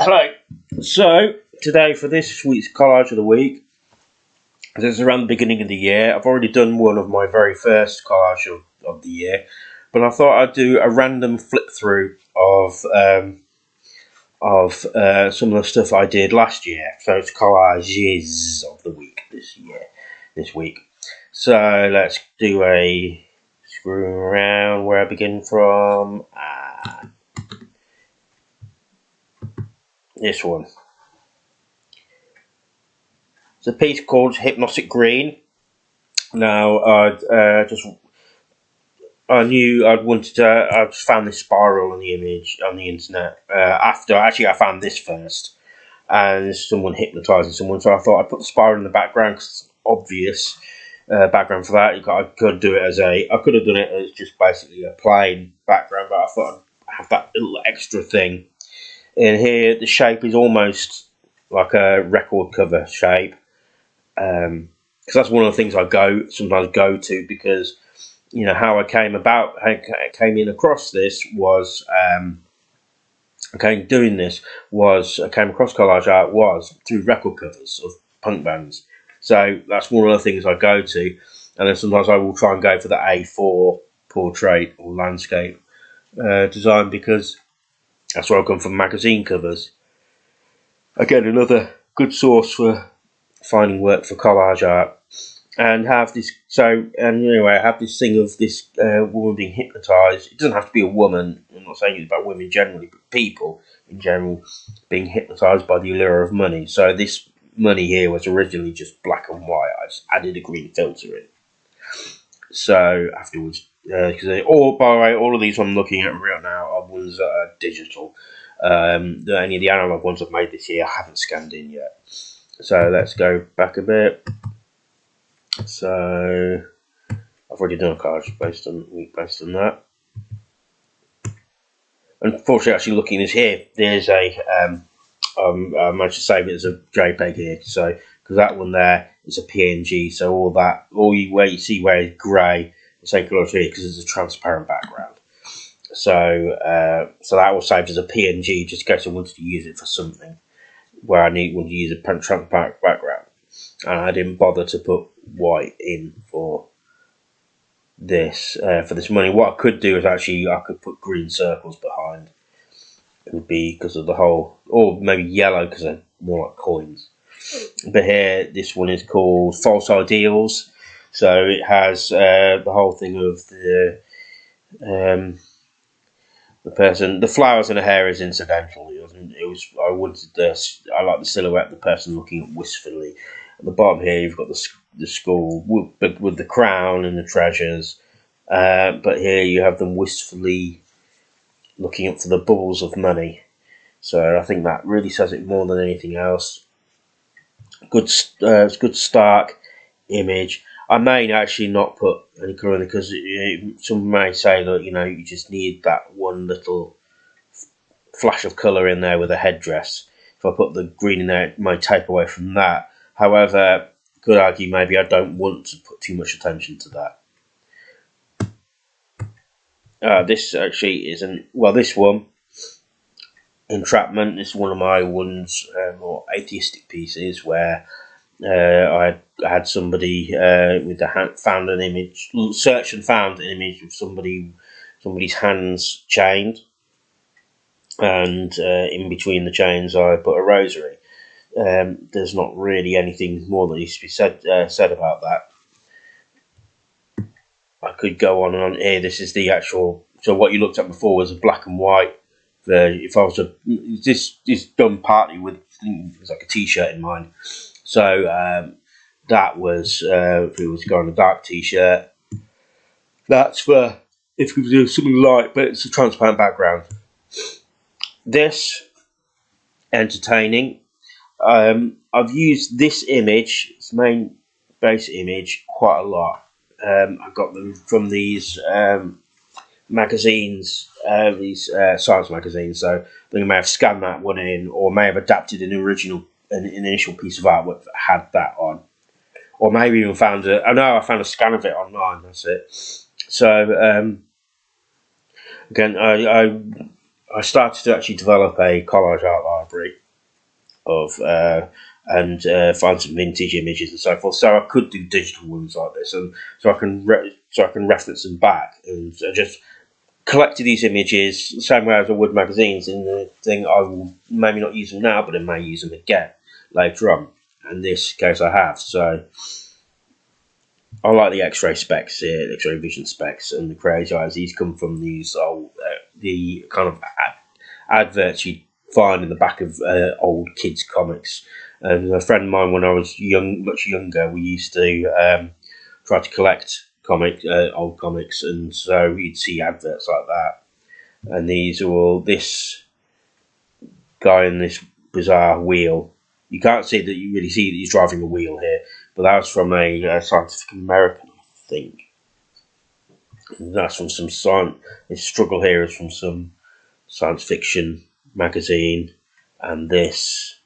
Hello. So today for this week's collage of the week, this is around the beginning of the year. I've already done one of my very first collage of the year, but I thought I'd do a random flip through of some of the stuff I did last year. So it's collages of the week this week. So let's do a screw around where I begin from. This one. It's a piece called Hypnotic Green. Now, I knew I'd wanted to. I just found this spiral on the image on the internet. I found this first, and someone hypnotising someone. So I thought I'd put the spiral in the background because it's obvious background for that. I could do it I could have done it as just basically a plain background, but I thought I'd have that little extra thing. In here, the shape is almost like a record cover shape. Because that's one of the things I sometimes go to, because how I came in across this was I came across collage art was through record covers of punk bands. So that's one of the things I go to, and then sometimes I will try and go for the A4 portrait or landscape design, because that's where I come from, magazine covers. Again, another good source for finding work for collage art. And have this I have this thing of this woman being hypnotised. It doesn't have to be a woman. I'm not saying it's about women generally, but people in general being hypnotised by the allure of money. So this money here was originally just black and white. I just added a green filter in. So afterwards, by the way, all of these I'm looking at right now are ones that are digital. Any of the analog ones I've made this year I haven't scanned in yet. So let's go back a bit. So I've already done a collage based on that. Unfortunately, actually looking at this here, there's I managed to save it as a JPEG here. So because that one there is a PNG, so where you see where it's grey, the same colour here because it's a transparent background. So that was saved as a PNG just in case I wanted to use it for something where I want to use a transparent background, and I didn't bother to put white in for this money. What I could do is I could put green circles behind. It would be because of the whole, or maybe yellow because they're more like coins. But here, this one is called False Ideals. So it has the whole thing of the person, the flowers in her hair is incidental. I like the silhouette of the person looking wistfully. At the bottom here, you've got the skull with the crown and the treasures. But here you have them wistfully looking up for the bubbles of money. So I think that really says it more than anything else. It's good stark image. I may actually not put any colour in it because some may say that you just need that one little flash of colour in there with a headdress. If I put the green in there, it might take away from that. However, could argue maybe I don't want to put too much attention to that. This actually isn't, well, this one, Entrapment, is one of my more atheistic pieces where I had somebody found an image, searched and found an image of somebody's hands chained, and in between the chains I put a rosary. There's not really anything more that needs to be said about that. I could go on and on here. This is the actual. So what you looked at before was a black and white. This is done partly with, it was like a T-shirt in mind. So that was if it was going on a dark T-shirt. That's for if we do something light, but it's a transparent background. This entertaining. I've used this image, its main base image, quite a lot. I got them from these magazines, these science magazines. So I think I may have scanned that one in, or may have adapted an initial piece of artwork that had that on, or maybe even found I found a scan of it online. That's it. So again, I started to actually develop a collage art library of and find some vintage images and so forth. So I could do digital ones like this, and so I can reference them back, and just collected these images the same way as I would magazines. In the thing, I will maybe not use them now, but I may use them again later on. In this case, I have. So I like the X-ray specs here, the X-ray vision specs, and the Collages I. These come from these old, the kind of adverts you find in the back of old kids' comics. And a friend of mine, when I was much younger, we used to try to collect old comics, and so you'd see adverts like that. And these are all this guy in this bizarre wheel. You can't see that. You really see that he's driving a wheel here, but that was from a Scientific American, I think. And that's from some science. This struggle here is from some science fiction magazine, and this.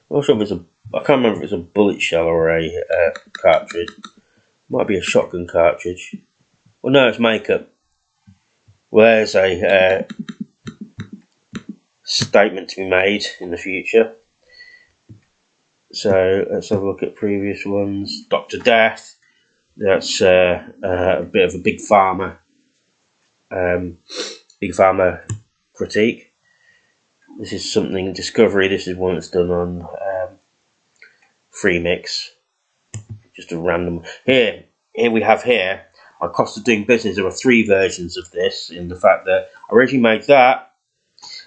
I'm not sure if it's I can't remember if it's a bullet shell or a cartridge. Might be a shotgun cartridge. Well, no, it's makeup. Well, there's a statement to be made in the future. So let's have a look at previous ones. Dr. Death. That's a bit of a big pharma critique. This is something Discovery. This is one that's done on Free Mix. Just a random. Here we have here. On Cost of Doing Business, there are 3 versions of this. In the fact that I originally made that,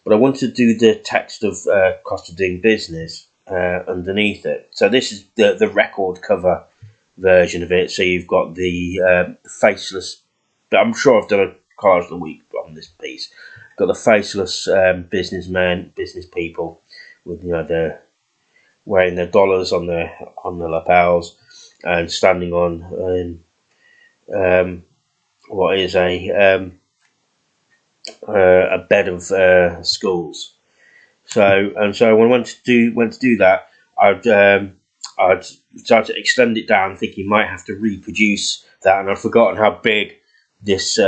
but I wanted to do the text of Cost of Doing Business underneath it. So this is the record cover version of it. So you've got the faceless. I'm sure I've done a collage of the week on this piece. Got the faceless business people with they're wearing their dollars on their lapels and standing on what is a bed of schools. So when I went to do that, I'd tried to extend it down, thinking you might have to reproduce that, and I'd forgotten how big this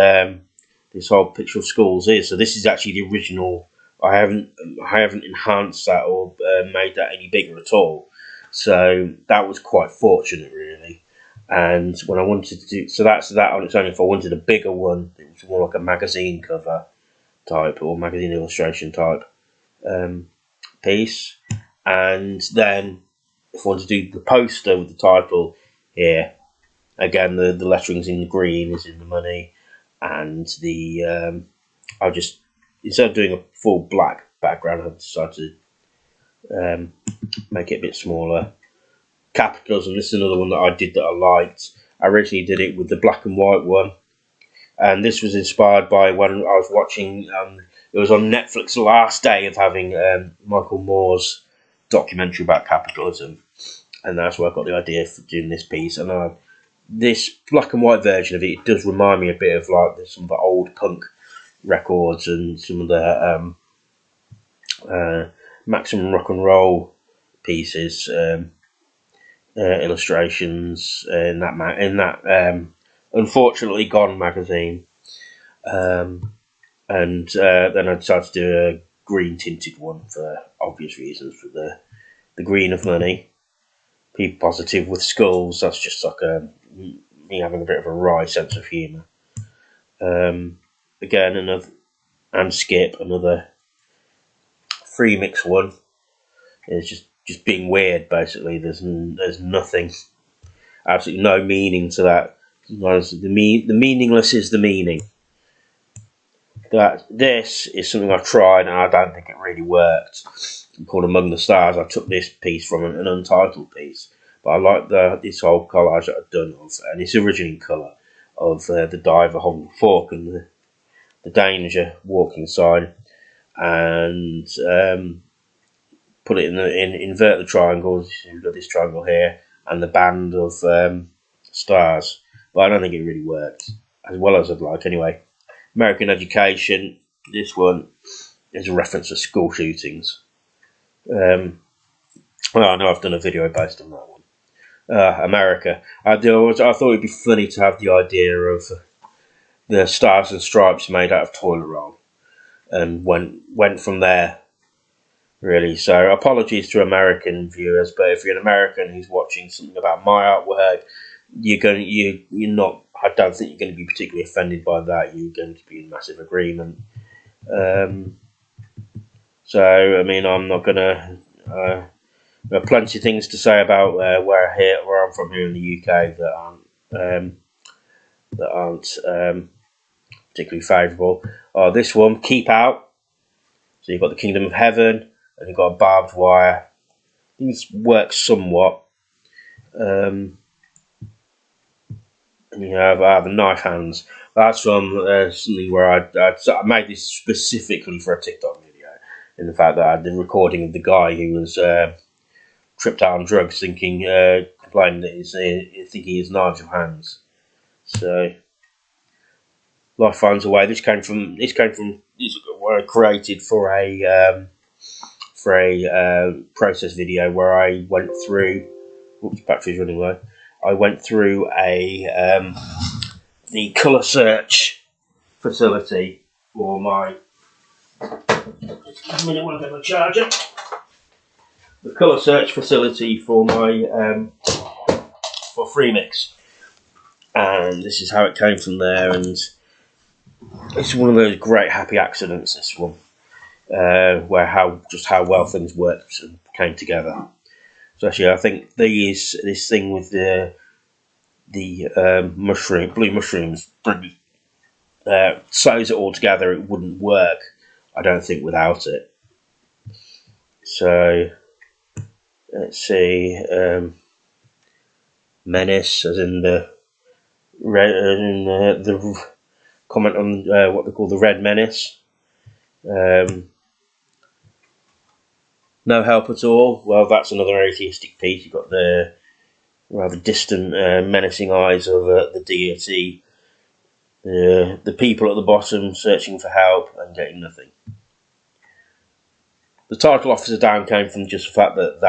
this whole picture of schools is. So this is actually the original. I haven't enhanced that or made that any bigger at all. So that was quite fortunate, really. And when I wanted to do, so that's that on its own. If I wanted a bigger one, it was more like a magazine cover type or magazine illustration type piece. And then if I want to do the poster with the title here, again the lettering's in the green, is in the money, and the I just, instead of doing a full black background, I decided to make it a bit smaller. Capitals, and this is another one that I did that I liked. I originally did it with the black and white one, and this was inspired by when I was watching. It was on Netflix the last day of having Michael Moore's documentary about capitalism, and that's where I got the idea for doing this piece. And this black and white version of it does remind me a bit of like some of the old punk records and some of the maximum rock and roll pieces. Illustrations in that unfortunately gone magazine, and then I decided to do a green tinted one for obvious reasons, for the green of money. People positive with skulls. That's just like me having a bit of a wry sense of humour. Again, and Skip, another free mix one. It's just being weird, basically. There's nothing, absolutely no meaning to that. The meaningless is the meaning. That this is something I've tried and I don't think it really worked. Called Among the Stars. I took this piece from an untitled piece, but I like this whole collage that I've done of, and it's originally in colour, of the diver holding the fork and the danger walking side, and put it invert the triangles. You've got this triangle here and the band of stars, but I don't think it really worked as well as I'd like. Anyway, American Education. This one is a reference to school shootings. Well, I know I've done a video based on that one. America. I thought it'd be funny to have the idea of the stars and stripes made out of toilet roll. and went from there, really. So apologies to American viewers, but if you're an American who's watching something about my artwork, you're not. I don't think you're going to be particularly offended by that. You're going to be in massive agreement. So I mean, I'm not gonna. There are plenty of things to say about where I'm from here in the UK that aren't particularly favourable. This one, Keep Out. So you've got the Kingdom of Heaven, and you've got barbed wire. These work somewhat. And you have the knife hands. That's from something where I made this specifically for a TikTok video. In the fact that I had the recording of the guy who was tripped out on drugs, complaining that he's thinking his knives have hands. So life finds a way. This came from what I created for a process video where I went through. Oops, battery's running low. I went through the colour search facility for my. Just a minute, while I get my charger. The colour search facility for my for Freemix, and this is how it came from there. And it's one of those great happy accidents. This one, where how well things worked and came together. So actually, I think this thing with the blue mushrooms sews it all together. It wouldn't work, I don't think, without it. So let's see, menace, as in the red, the comment on what they call the red menace. No help at all. Well, that's another atheistic piece. You've got the rather distant, menacing eyes of the deity. The people at the bottom searching for help and getting nothing. The title "Officer Down" came from just the fact that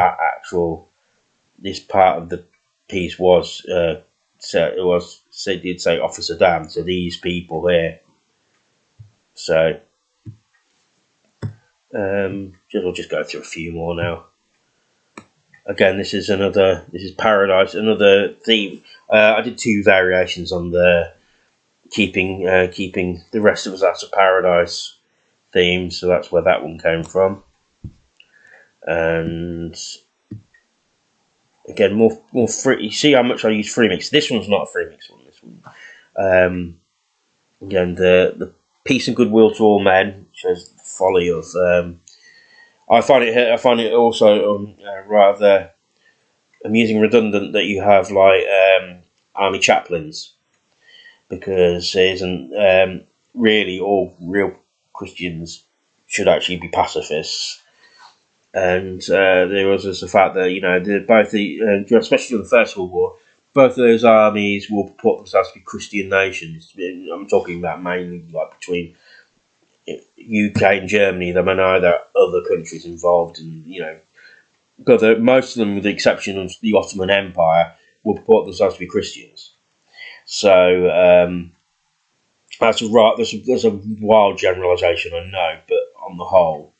this part of the piece was did say "Officer Down." So these people here. So we'll just go through a few more now. Again, this is Paradise, another theme. I did two variations on the keeping the rest of us out of Paradise theme, so that's where that one came from. And again, more free. You see how much I use Freemix. This one's not a Freemix one. This one. Again, the peace and goodwill to all men shows the folly of. I find it also rather amusing, redundant that you have like army chaplains, because it isn't really all real Christians should actually be pacifists. And there was just the fact that both especially in the First World War, both of those armies will purport themselves to be Christian nations. I'm talking about mainly like between UK and Germany. There are neither other countries involved, and but most of them, with the exception of the Ottoman Empire, will purport themselves to be Christians. So there's a wild generalisation, I know, but on the whole,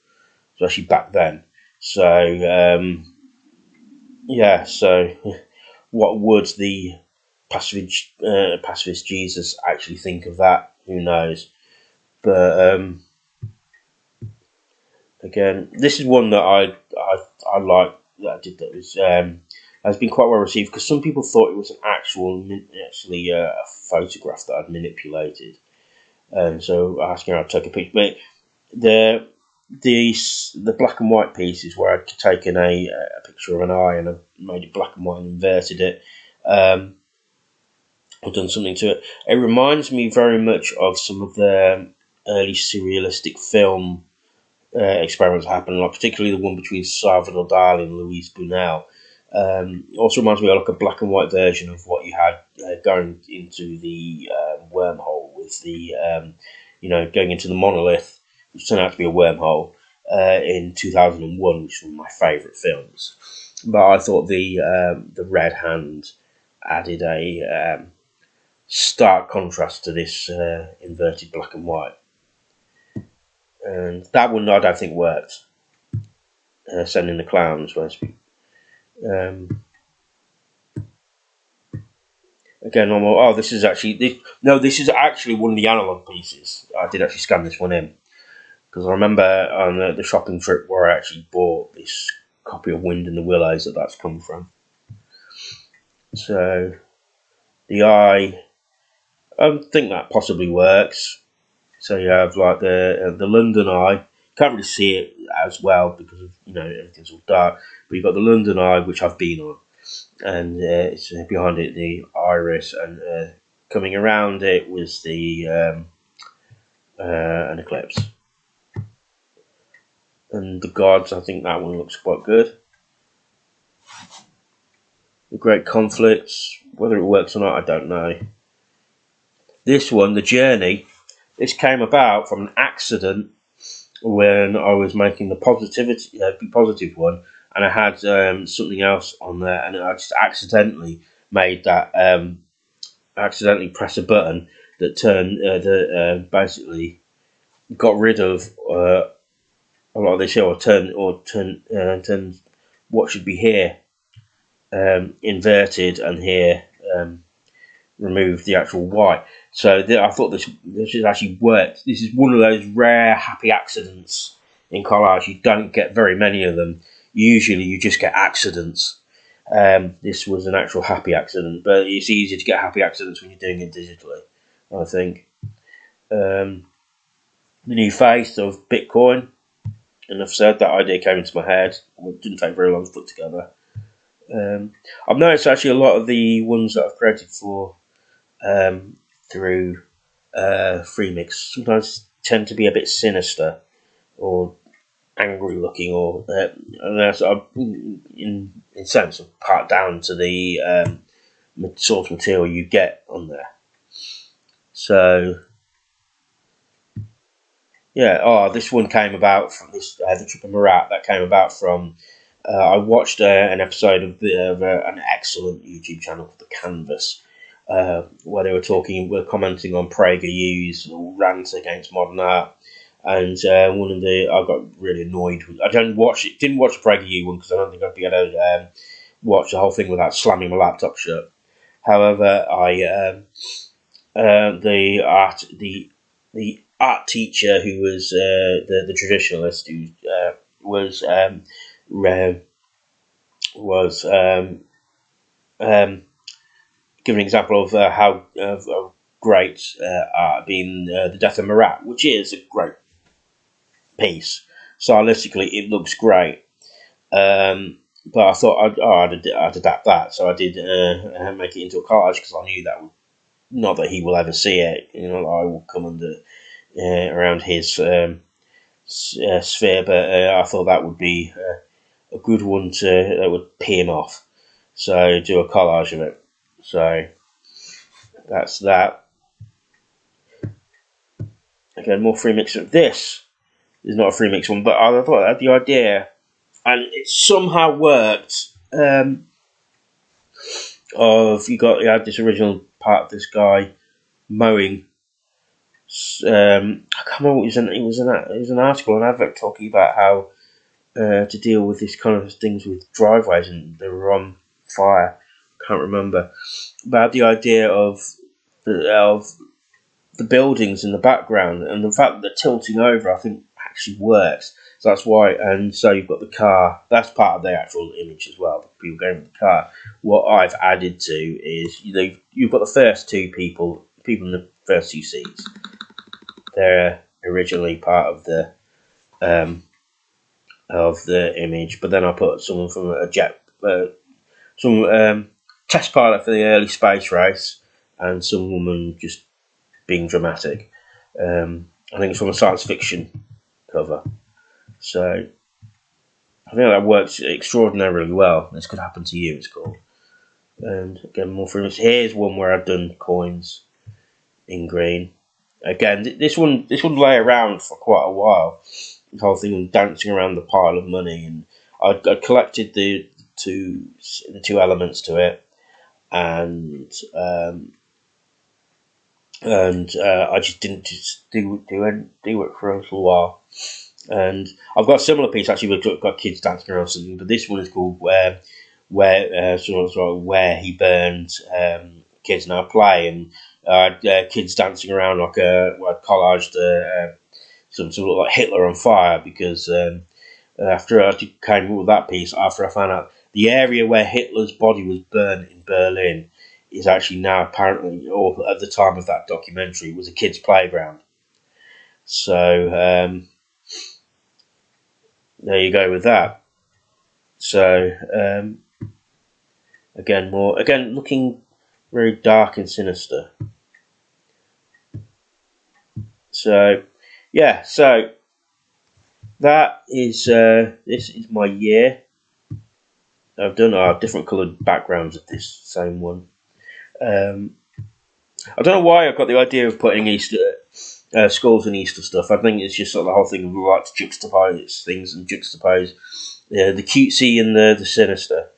especially back then. So so what would the pacifist Jesus actually think of that? Who knows? But again, this is one that I like that I did, that was has been quite well received, because some people thought it was actually a photograph that I'd manipulated, and so asking her to take a picture. But the black and white pieces where I'd taken a picture of an eye and I made it black and white and inverted it. I've done something to it. It reminds me very much of some of the early surrealistic film experiments happening, like particularly the one between Salvador Dali and Luis Buñuel. Also reminds me of like a black and white version of what you had going into the wormhole with the going into the monolith, which turned out to be a wormhole in 2001, which is one of my favourite films. But I thought the red hand added a stark contrast to this inverted black and white. and that one I don't think worked. Sending the clowns, again, this is actually this is actually one of the analog pieces. I did actually scan this one in because I remember on the shopping trip where I actually bought this copy of Wind in the Willows that's come from. So the eye, I think that possibly works. So you have like the London Eye. Can't really see it as well because of, everything's all dark. But you've got the London Eye, which I've been on, and it's behind it the iris, and coming around it was the an eclipse. And the gods, I think that one looks quite good. The Great Conflicts, whether it works or not, I don't know. This one, the Journey, this came about from an accident when I was making the positive one, and I had something else on there, and I just accidentally made that accidentally press a button that turned basically got rid of a lot of this here, or turned what should be here inverted, and here removed the actual white. So I thought this should actually work. This is one of those rare happy accidents in collage. You don't get very many of them. Usually you just get accidents. This was an actual happy accident, but it's easier to get happy accidents when you're doing it digitally, I think. The new face of Bitcoin, and I've said that idea came into my head. It didn't take very long to put together. I've noticed actually a lot of the ones that I've created for through Freemix sometimes tend to be a bit sinister or angry looking, or in sense of part down to the source material you get on there. So yeah, this one came about from this the Trip of Marat, that came about from I watched an episode of an excellent YouTube channel called The Canvas, where they were commenting on PragerU's rant against modern art, and I got really annoyed. I didn't watch the PragerU one because I don't think I'd be able to watch the whole thing without slamming my laptop shut. However, the art teacher who was the traditionalist, who was give an example of how great art being the Death of Marat, which is a great piece. Stylistically, it looks great, but I thought I'd adapt that, so I did make it into a collage because I knew that not that he will ever see it. I will come under around his sphere, but I thought that would be a good one that would pay him off. So do a collage of it. So that's that. Again, more free mix of this. It's not a free mix one, but I thought I had the idea, and it somehow worked. You had this original part of this guy mowing. I can't remember what it was an article, an advert talking about how to deal with this kind of things with driveways, and they were on fire. Can't remember. About the idea of the buildings in the background, and the fact that they're tilting over, I think actually works. So that's why, and so you've got the car. That's part of the actual image as well. People going with the car. What I've added to is you've got the first two people in the first two seats. They're originally part of the image, but then I put someone from a jet, some test pilot for the early space race, and some woman just being dramatic. I think it's from a science fiction cover. So I think that works extraordinarily well. This Could Happen to You, it's called. And again, more for here's one where I've done coins in green. Again, this one lay around for quite a while. The whole thing of dancing around the pile of money, and I collected the two elements to it, and I just didn't do it for a little while. And I've got a similar piece actually. We've got kids dancing around something, but this one is called where he burns kids now play, and kids dancing around like a collage some sort of like Hitler on fire, because after I came up with that piece, after I found out the area where Hitler's body was burned in Berlin is actually now apparently, or at the time of that documentary, was a kid's playground. So there you go with that. So again, looking very dark and sinister. So yeah, so that is this is my year. I've done different coloured backgrounds of this same one. I don't know why I got the idea of putting Easter skulls and Easter stuff. I think it's just sort of the whole thing of we like to juxtapose things and juxtapose the cutesy and the sinister.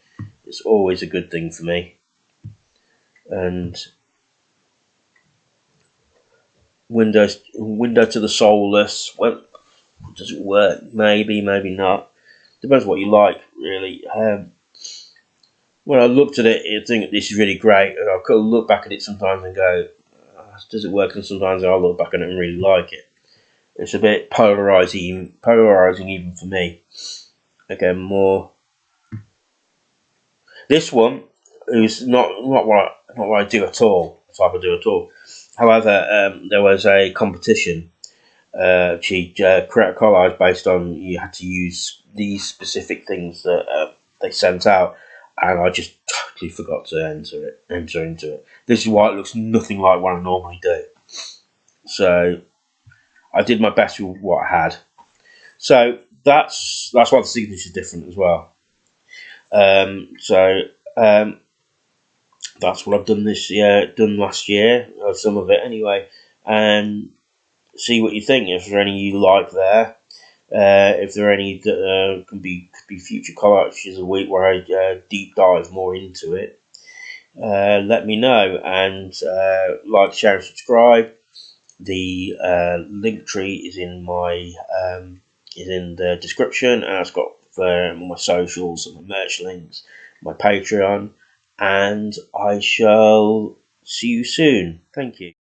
It's always a good thing for me. And window to the soulless. Well, does it work? Maybe, maybe not. Depends what you like, really. When I looked at it, I think this is really great. And I could look back at it sometimes and go, does it work? And sometimes I'll look back at it and really like it. It's a bit polarizing even for me. Again, more. This one is not what I do at all. Type I do at all. However, there was a competition. She created a collage based on you had to use these specific things that they sent out, and I just totally forgot to enter into it. This is why it looks nothing like what I normally do. So I did my best with what I had. So that's why the signature is different as well. That's what I've done this year, done last year, or some of it anyway, and see what you think. If there are any you like there, if there are any that could be future collages a week where I deep dive more into it, let me know, and like, share, and subscribe. The link tree is in my is in the description, and it's got my socials and my merch links, my Patreon, and I shall see you soon. Thank you.